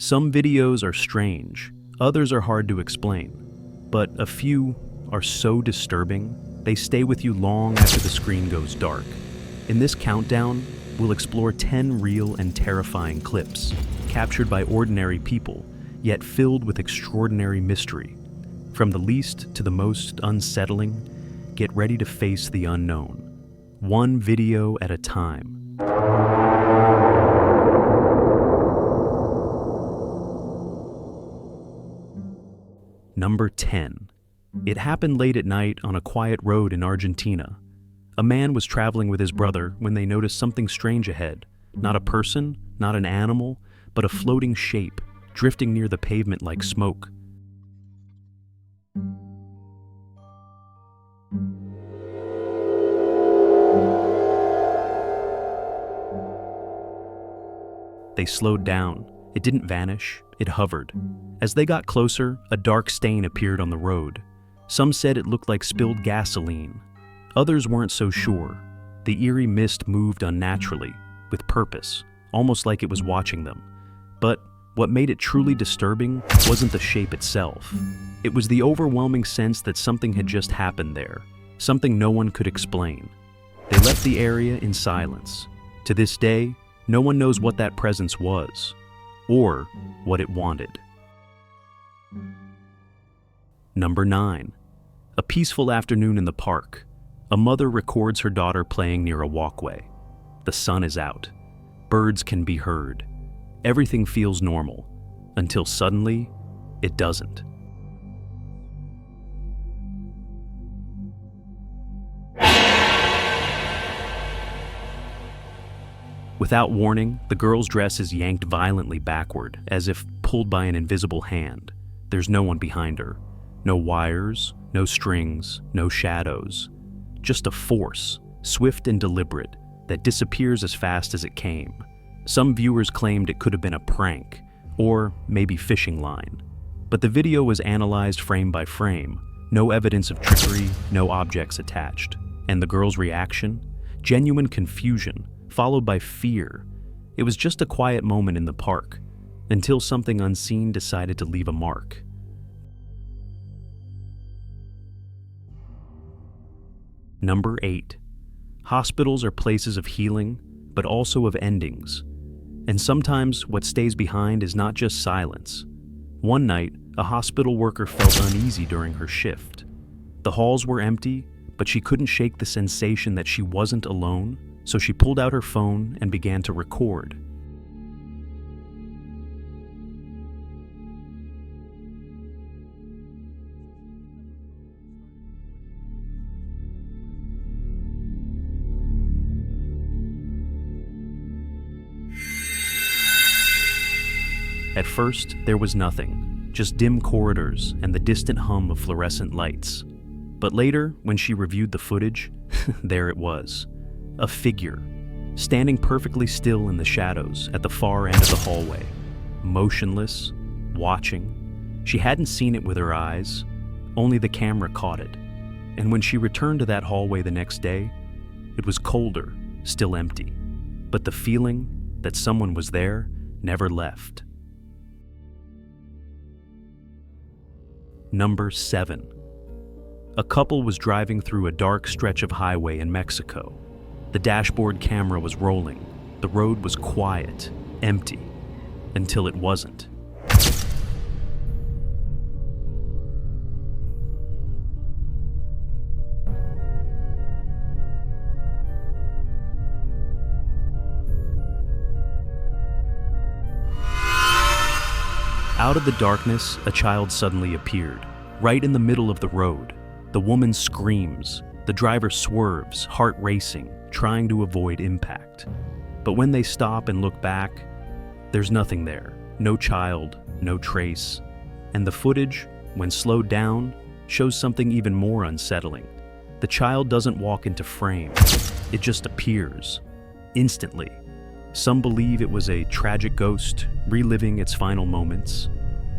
Some videos are strange, others are hard to explain, but a few are so disturbing, they stay with you long after the screen goes dark. In this countdown, we'll explore 10 real and terrifying clips, captured by ordinary people, yet filled with extraordinary mystery. From the least to the most unsettling, get ready to face the unknown, one video at a time. Number 10. It happened late at night on a quiet road in Argentina. A man was traveling with his brother when they noticed something strange ahead. Not a person, not an animal, but a floating shape, drifting near the pavement like smoke. They slowed down. It didn't vanish, it hovered. As they got closer, a dark stain appeared on the road. Some said it looked like spilled gasoline. Others weren't so sure. The eerie mist moved unnaturally, with purpose, almost like it was watching them. But what made it truly disturbing wasn't the shape itself. It was the overwhelming sense that something had just happened there, something no one could explain. They left the area in silence. To this day, no one knows what that presence was, or what it wanted. Number 9. A peaceful afternoon in the park. A mother records her daughter playing near a walkway. The sun is out. Birds can be heard. Everything feels normal, until suddenly, it doesn't. Without warning, the girl's dress is yanked violently backward, as if pulled by an invisible hand. There's no one behind her. No wires, no strings, no shadows. Just a force, swift and deliberate, that disappears as fast as it came. Some viewers claimed it could have been a prank, or maybe fishing line. But the video was analyzed frame by frame. No evidence of trickery, no objects attached. And the girl's reaction? Genuine confusion, followed by fear. It was just a quiet moment in the park, until something unseen decided to leave a mark. Number 8. Hospitals are places of healing, but also of endings. And sometimes what stays behind is not just silence. One night, a hospital worker felt uneasy during her shift. The halls were empty, but she couldn't shake the sensation that she wasn't alone, so she pulled out her phone and began to record. At first, there was nothing, just dim corridors and the distant hum of fluorescent lights. But later, when she reviewed the footage, there it was. A figure, standing perfectly still in the shadows at the far end of the hallway, motionless, watching. She hadn't seen it with her eyes, only the camera caught it. And when she returned to that hallway the next day, it was colder, still empty. But the feeling that someone was there never left. Number 7. A couple was driving through a dark stretch of highway in Mexico. The dashboard camera was rolling. The road was quiet, empty, until it wasn't. Out of the darkness, a child suddenly appeared, right in the middle of the road. The woman screams. The driver swerves, heart racing, trying to avoid impact. But when they stop and look back, there's nothing there. No child, no trace. And the footage, when slowed down, shows something even more unsettling. The child doesn't walk into frame. It just appears, instantly. Some believe it was a tragic ghost, reliving its final moments.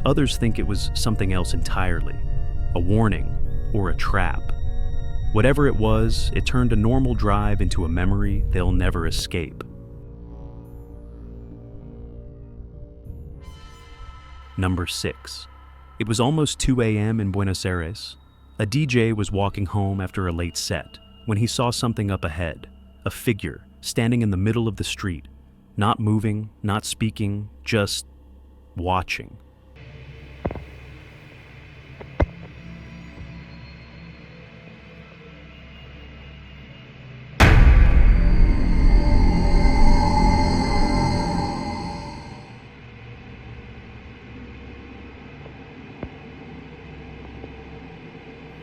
Others think it was something else entirely, a warning or a trap. Whatever it was, it turned a normal drive into a memory they'll never escape. Number 6. It was almost 2 a.m. in Buenos Aires. A DJ was walking home after a late set when he saw something up ahead, a figure standing in the middle of the street, not moving, not speaking, just watching.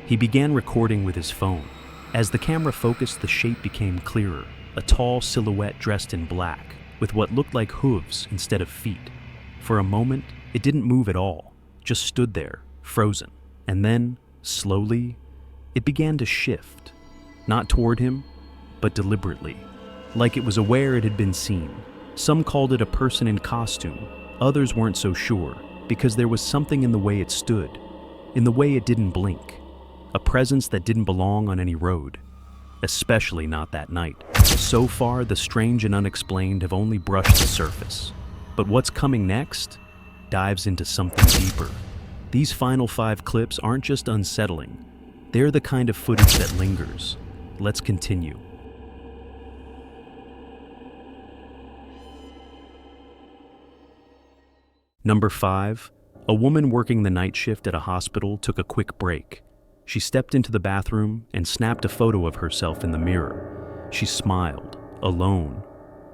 He began recording with his phone. As the camera focused, the shape became clearer, a tall silhouette dressed in black, with what looked like hooves instead of feet. For a moment, it didn't move at all, just stood there, frozen. And then, slowly, it began to shift. Not toward him, but deliberately, like it was aware it had been seen. Some called it a person in costume. Others weren't so sure, because there was something in the way it stood, in the way it didn't blink. A presence that didn't belong on any road, especially not that night. So far, the strange and unexplained have only brushed the surface. But what's coming next dives into something deeper. These final 5 clips aren't just unsettling. They're the kind of footage that lingers. Let's continue. Number 5. A woman working the night shift at a hospital took a quick break. She stepped into the bathroom and snapped a photo of herself in the mirror. She smiled, alone,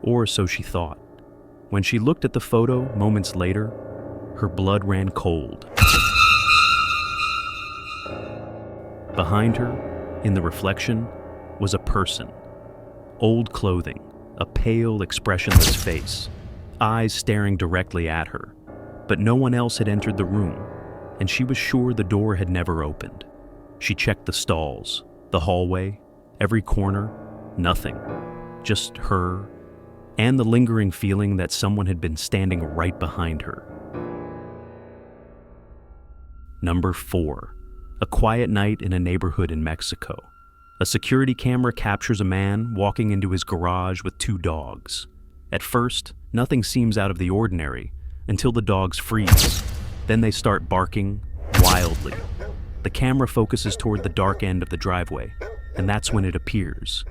or so she thought. When she looked at the photo moments later, her blood ran cold. Behind her, in the reflection, was a person. Old clothing, a pale, expressionless face, eyes staring directly at her. But no one else had entered the room, and she was sure the door had never opened. She checked the stalls, the hallway, every corner, nothing. Just her, and the lingering feeling that someone had been standing right behind her. Number 4. A quiet night in a neighborhood in Mexico. A security camera captures a man walking into his garage with 2 dogs. At first, nothing seems out of the ordinary until the dogs freeze. Then they start barking wildly. The camera focuses toward the dark end of the driveway, and that's when it appears.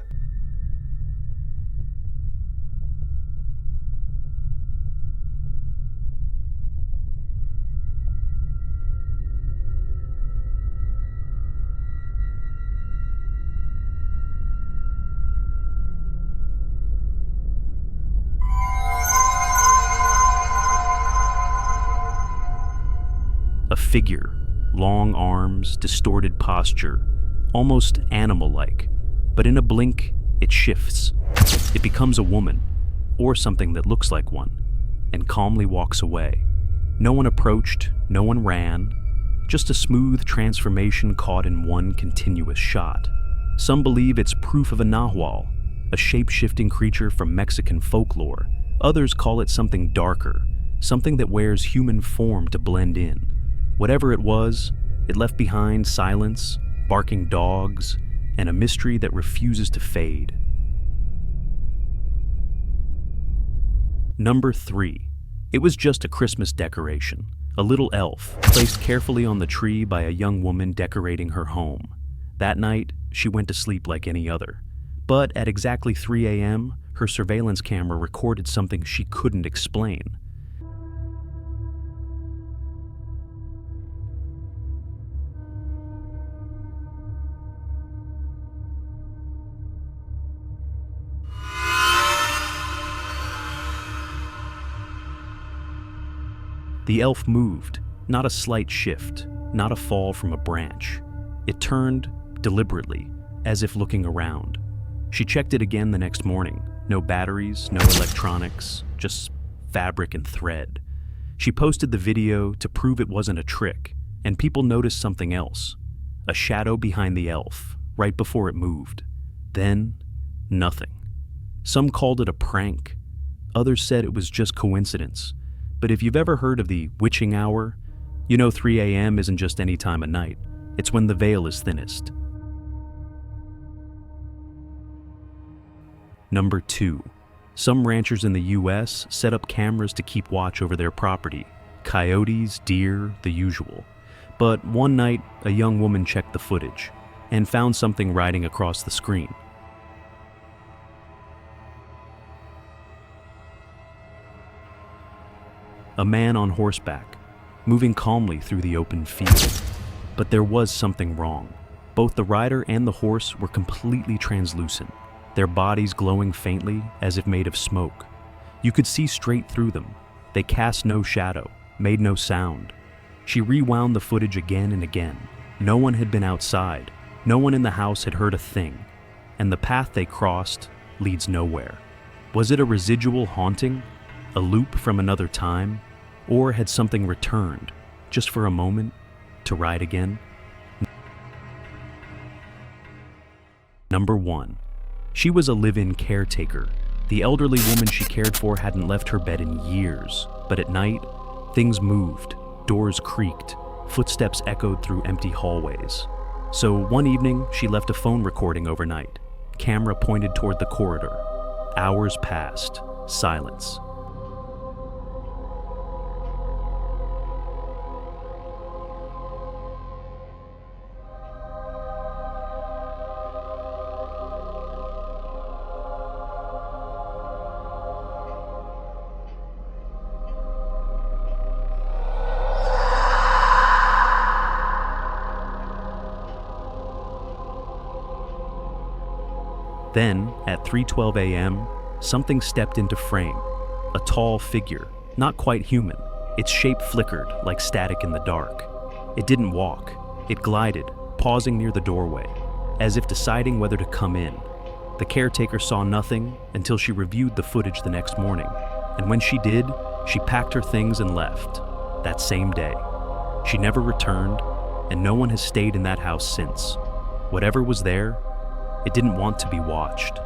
A figure. Long arms, distorted posture, almost animal-like, but in a blink, it shifts. It becomes a woman, or something that looks like one, and calmly walks away. No one approached, no one ran, just a smooth transformation caught in one continuous shot. Some believe it's proof of a nahual, a shape-shifting creature from Mexican folklore. Others call it something darker, something that wears human form to blend in. Whatever it was, it left behind silence, barking dogs, and a mystery that refuses to fade. Number 3. It was just a Christmas decoration, a little elf placed carefully on the tree by a young woman decorating her home. That night, she went to sleep like any other. But at exactly 3 a.m., her surveillance camera recorded something she couldn't explain. The elf moved, not a slight shift, not a fall from a branch. It turned, deliberately, as if looking around. She checked it again the next morning. No batteries, no electronics, just fabric and thread. She posted the video to prove it wasn't a trick, and people noticed something else. A shadow behind the elf, right before it moved. Then, nothing. Some called it a prank. Others said it was just coincidence. But if you've ever heard of the witching hour, you know 3 a.m. isn't just any time of night. It's when the veil is thinnest. Number 2. Some ranchers in the U.S. set up cameras to keep watch over their property. Coyotes, deer, the usual. But one night, a young woman checked the footage and found something riding across the screen. A man on horseback, moving calmly through the open field. But there was something wrong. Both the rider and the horse were completely translucent, their bodies glowing faintly as if made of smoke. You could see straight through them. They cast no shadow, made no sound. She rewound the footage again and again. No one had been outside. No one in the house had heard a thing. And the path they crossed leads nowhere. Was it a residual haunting? A loop from another time? Or had something returned, just for a moment, to ride again? Number 1. She was a live-in caretaker. The elderly woman she cared for hadn't left her bed in years. But at night, things moved, doors creaked, footsteps echoed through empty hallways. So one evening, she left a phone recording overnight. Camera pointed toward the corridor. Hours passed. Silence. Then, at 3:12 a.m., something stepped into frame. A tall figure, not quite human. Its shape flickered like static in the dark. It didn't walk. It glided, pausing near the doorway, as if deciding whether to come in. The caretaker saw nothing until she reviewed the footage the next morning. And when she did, she packed her things and left. That same day. She never returned, and no one has stayed in that house since. Whatever was there, it didn't want to be watched.